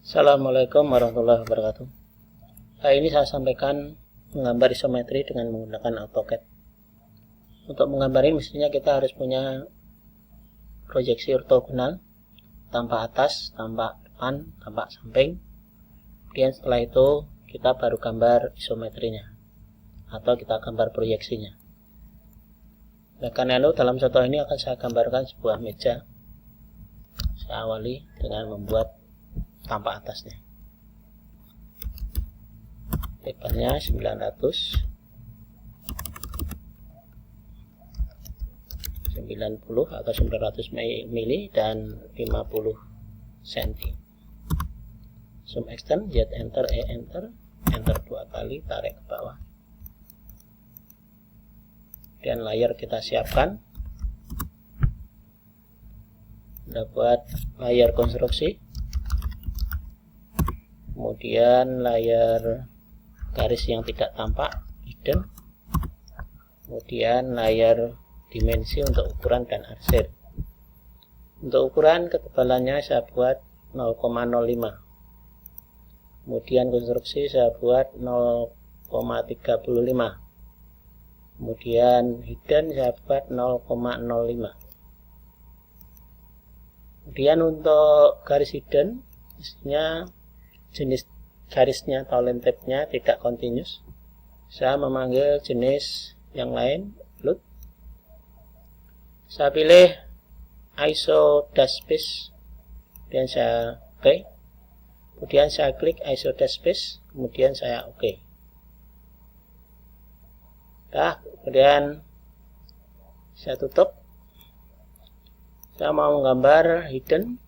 Assalamualaikum warahmatullahi wabarakatuh. Hari ini saya sampaikan menggambar isometri dengan menggunakan AutoCAD. Untuk menggambar ini mestinya kita harus punya proyeksi ortogonal, tampak atas, tampak depan, tampak samping. Kemudian setelah itu kita baru gambar isometrinya atau kita gambar proyeksinya. Nah, karena itu dalam contoh ini akan saya gambarkan sebuah meja. Saya awali dengan membuat tampak atasnya. Lebarnya 900, 90 atau 900 mili dan 50 cm. Zoom extend, Z enter, E enter, enter 2 kali, tarik ke bawah. Dan layar kita siapkan. Kita buat layar konstruksi. Kemudian layar garis yang tidak tampak, hidden. Kemudian layar dimensi untuk ukuran dan arsir. Untuk ukuran ketebalannya saya buat 0,05. Kemudian konstruksi saya buat 0,35. Kemudian hidden saya buat 0,05. Kemudian untuk garis hidden, mestinya jenis garisnya atau line tab-nya tidak continuous. Saya memanggil jenis yang lain, load. Saya pilih ISO dash space, kemudian saya OK. Kemudian saya klik ISO dash space, kemudian saya OK. Nah, kemudian saya tutup. Saya mau menggambar hidden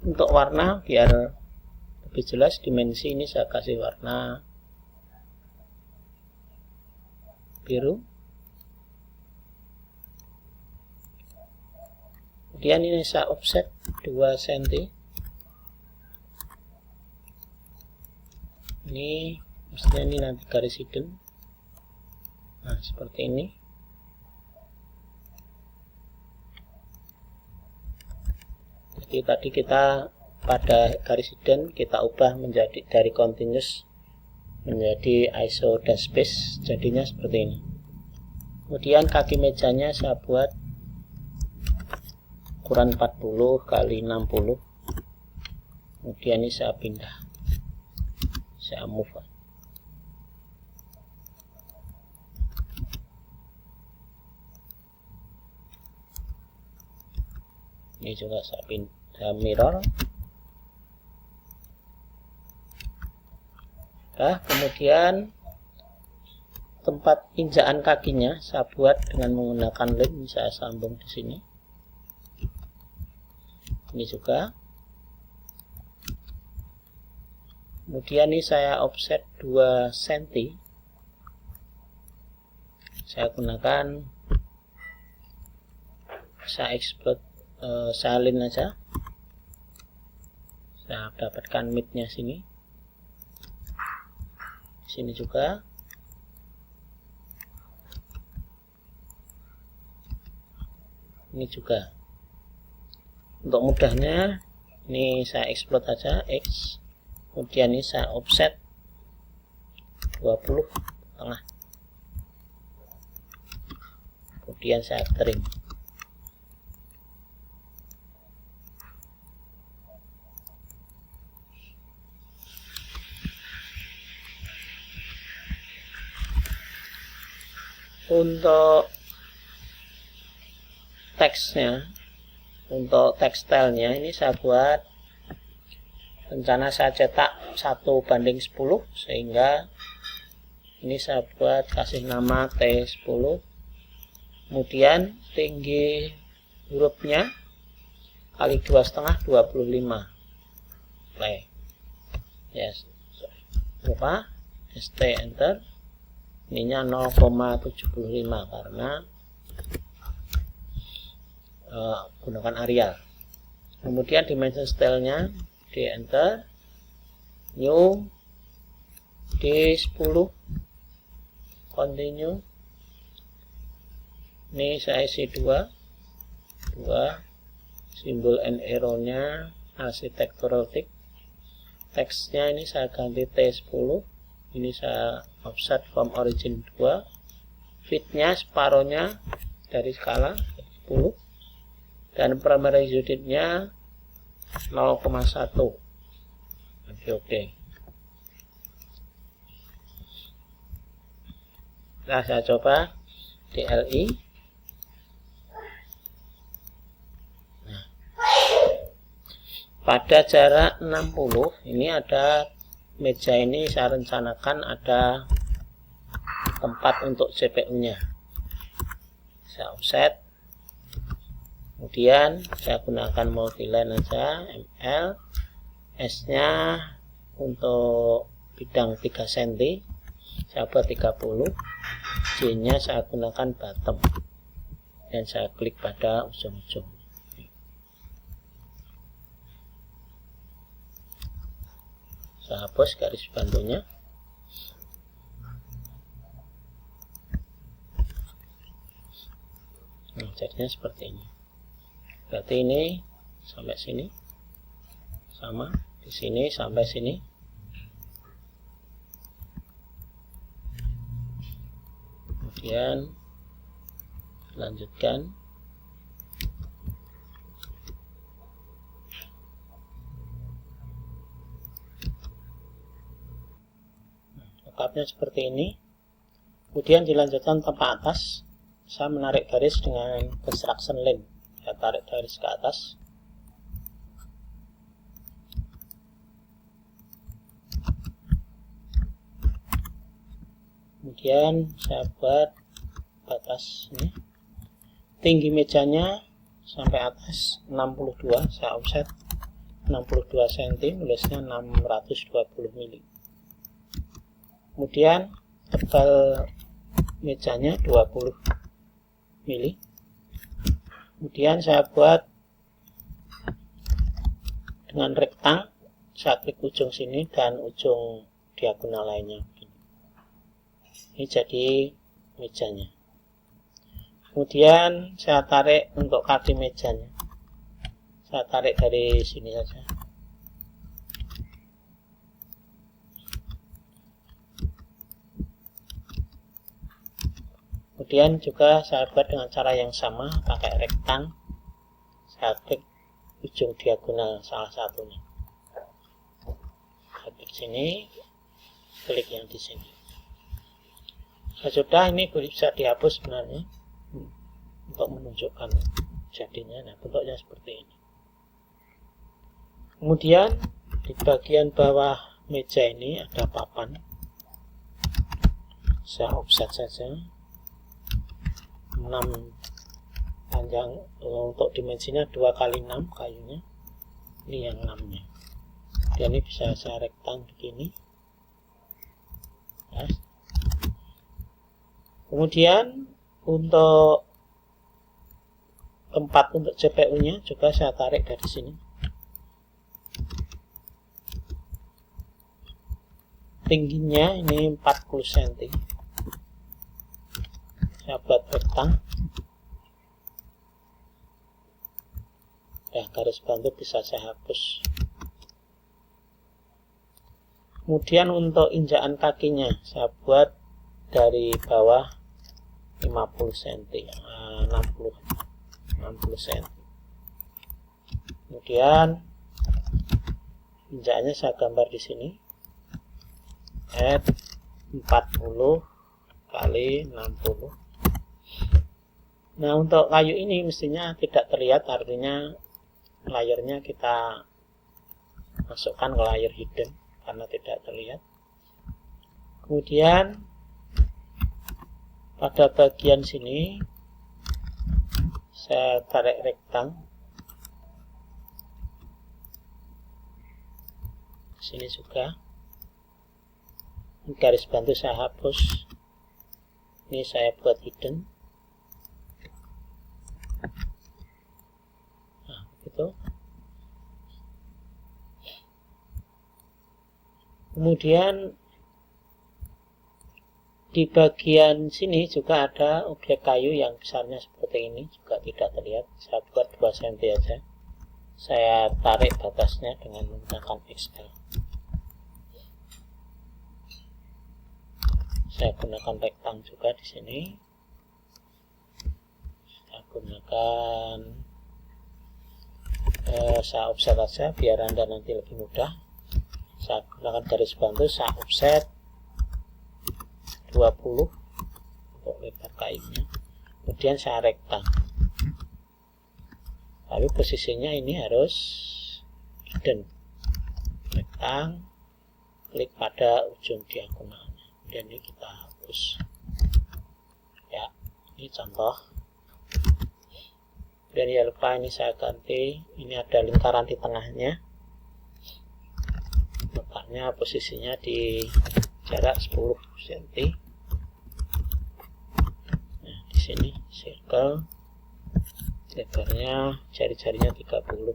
untuk warna biar lebih jelas. Dimensi ini saya kasih warna biru. Kemudian ini saya offset 2 cm. Ini mestinya ini nanti garis hidden. Nah, seperti ini. Jadi tadi kita pada garis hidden kita ubah menjadi dari continuous menjadi ISO dash space, jadinya seperti ini. Kemudian kaki mejanya saya buat ukuran 40 kali 60. Kemudian ini saya pindah, saya move. Ini juga saya pindah mirror. Nah, kemudian tempat injakan kakinya saya buat dengan menggunakan lem, saya sambung di sini. Ini juga. Kemudian ini saya offset 2 cm. Saya gunakan, saya explode salin aja. Saya dapatkan midnya sini. Sini juga. Ini juga. Untuk mudahnya ini saya explode aja X. Kemudian ini saya offset 20 tengah. Kemudian saya trim. Untuk teksnya, untuk tekstilnya ini saya buat, rencana saya cetak 1:10, sehingga ini saya buat kasih nama T10. Kemudian tinggi hurufnya kali 2,5 25. Play. Yes. Lupa. ST enter. Ininya 0,75 karena gunakan Arial. Kemudian dimension stylenya di enter, new D10, continue. Ini saya isi 2 simbol and arrow nya architectural tick. teksnya ini saya ganti T10, ini saya offset from origin 2, fitnya separohnya dari skala 10, dan primary unitnya 0,1. Oke. Nah, saya coba DLI. Nah, pada jarak 60 ini ada meja ini, saya rencanakan ada tempat untuk CPU-nya. Saya offset. Kemudian saya gunakan multiline aja, ML. S-nya untuk bidang 3 cm, saya buat 30. J-nya saya gunakan bottom. Dan saya klik pada ujung-ujung. Saya hapus garis bantunya. Nah, jadinya seperti ini. Berarti ini sampai sini sama, di sini sampai sini. Kemudian lanjutkan. Lengkapnya seperti ini. Kemudian dilanjutkan tanpa atas. Saya menarik garis dengan construction line. Saya tarik garis ke atas. Kemudian saya buat batas ini. Tinggi mejanya sampai atas 62, saya offset 62 cm, nulisnya 620 mili. Kemudian tebal mejanya 20 mili. Kemudian saya buat dengan rektang, saya klik ujung sini dan ujung diagonal lainnya. Ini jadi mejanya. Kemudian saya tarik untuk kaki mejanya. Saya tarik dari sini saja. Kemudian juga saya buat dengan cara yang sama, pakai rektang. Saya klik ujung diagonal salah satunya. Saya klik sini, klik yang di sini. Sudah, ini bisa dihapus sebenarnya untuk menunjukkan jadinya. Nah, bentuknya seperti ini. Kemudian di bagian bawah meja ini ada papan. Saya offset saja 6 panjang, untuk dimensinya 2x6 kayunya. Ini yang 6 nya. Dan ini bisa saya rektang begini. Nah, kemudian untuk tempat untuk CPU-nya juga saya tarik dari sini. Tingginya ini 40 cm. Saya buat rektang. Ya, garis bantu bisa saya hapus. Kemudian untuk injakan kakinya saya buat dari bawah 50 cm, 60 cm. Kemudian injakannya saya gambar di sini. Add 40 kali 60. Nah, untuk kayu ini mestinya tidak terlihat, artinya layernya kita masukkan ke layer hidden karena tidak terlihat. Kemudian pada bagian sini saya tarik rektang. Sini juga. Ini garis bantu saya hapus. Ini saya buat hidden. Nah, begitu. Kemudian di bagian sini juga ada objek kayu yang besarnya seperti ini, juga tidak terlihat. Saya buat 2 cm aja. Saya tarik batasnya dengan menggunakan XL. Saya gunakan rektang juga di sini. Saya gunakan saya offset saja biar Anda nanti lebih mudah. Saya gunakan garis bantu, saya offset 20 untuk lebar kainnya. Kemudian saya rektang. Tapi posisinya ini harus hidden. Rektang, klik pada ujung diagonalnya. Dan ini kita hapus. Ya, ini contoh. Dan ya lupa ini saya ganti. Ini ada lingkaran di tengahnya. Letaknya posisinya di jarak 10 cm. Nah, di sini circle. Lebarnya jari-jarinya 30.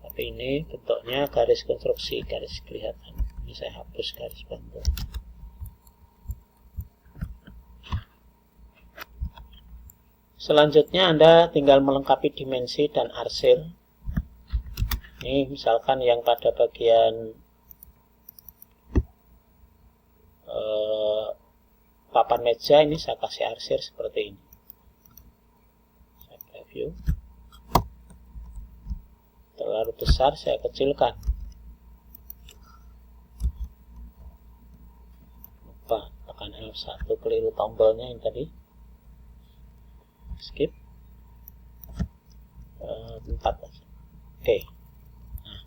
Tapi ini bentuknya garis konstruksi, garis kelihatan. Ini saya hapus garis bantu. Selanjutnya Anda tinggal melengkapi dimensi dan arsir. Ini misalkan yang pada bagian papan meja ini saya kasih arsir seperti ini. Saya preview. Terlalu besar saya kecilkan. Lupa tekan L1 keliru tombolnya ini tadi. Skip 4 aja. Oke. Nah,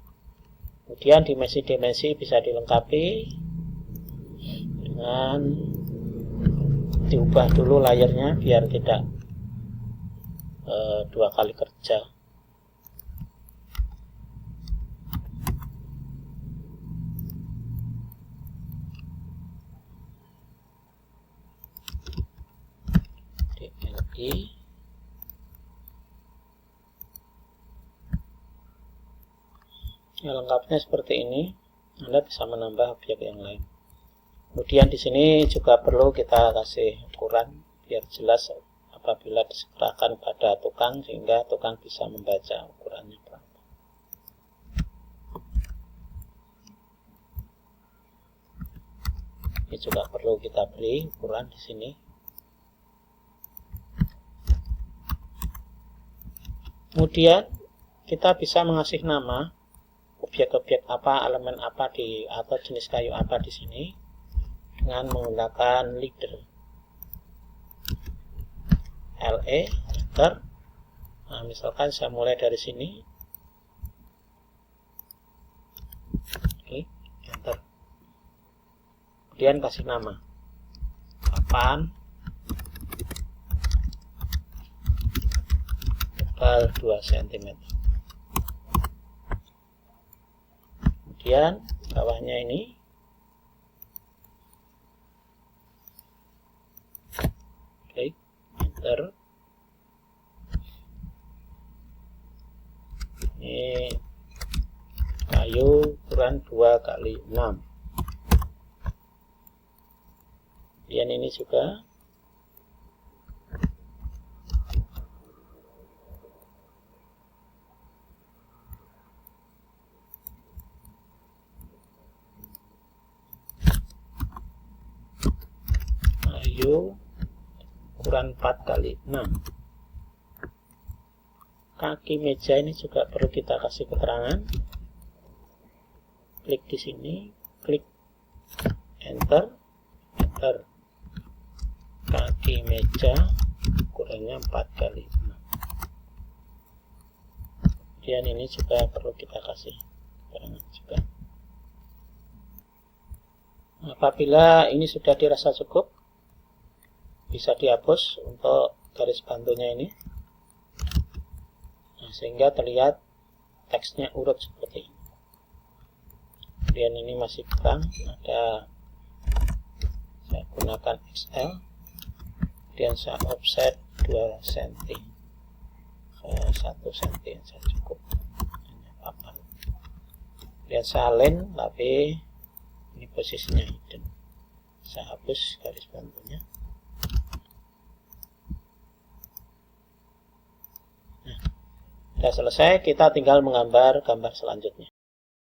kemudian dimensi-dimensi bisa dilengkapi dengan diubah dulu layarnya biar tidak dua kali kerja. DLI. Ya, lengkapnya seperti ini. Anda bisa menambah objek yang lain. Kemudian di sini juga perlu kita kasih ukuran biar jelas apabila diserahkan pada tukang sehingga tukang bisa membaca ukurannya berapa. Ini juga perlu kita beri ukuran di sini. Kemudian kita bisa mengasih nama objek-objek apa, elemen apa atau jenis kayu apa di sini dengan menggunakan leader. LE, enter. Nah, misalkan saya mulai dari sini. Oke, enter. Kemudian kasih nama. Papan. Tebal 2 cm. Kemudian bawahnya ini klik enter. Ini kayu ukuran 2 kali 6. Kemudian ini juga kayu ukuran 4 kali 6. Kaki meja ini juga perlu kita kasih keterangan. Klik di sini, klik enter, enter. Kaki meja ukurannya 4 kali 6. Kemudian ini juga perlu kita kasih keterangan juga. Apabila ini sudah dirasa cukup, bisa dihapus untuk garis bantunya ini. Nah, sehingga terlihat teksnya urut seperti ini. Kemudian ini masih kurang, saya gunakan XL. Kemudian saya offset 2 cm. 1 cm saja cukup. Kemudian saya align, tapi ini posisinya hidden. Saya hapus garis bantunya. Nah, sudah selesai, kita tinggal menggambar gambar selanjutnya.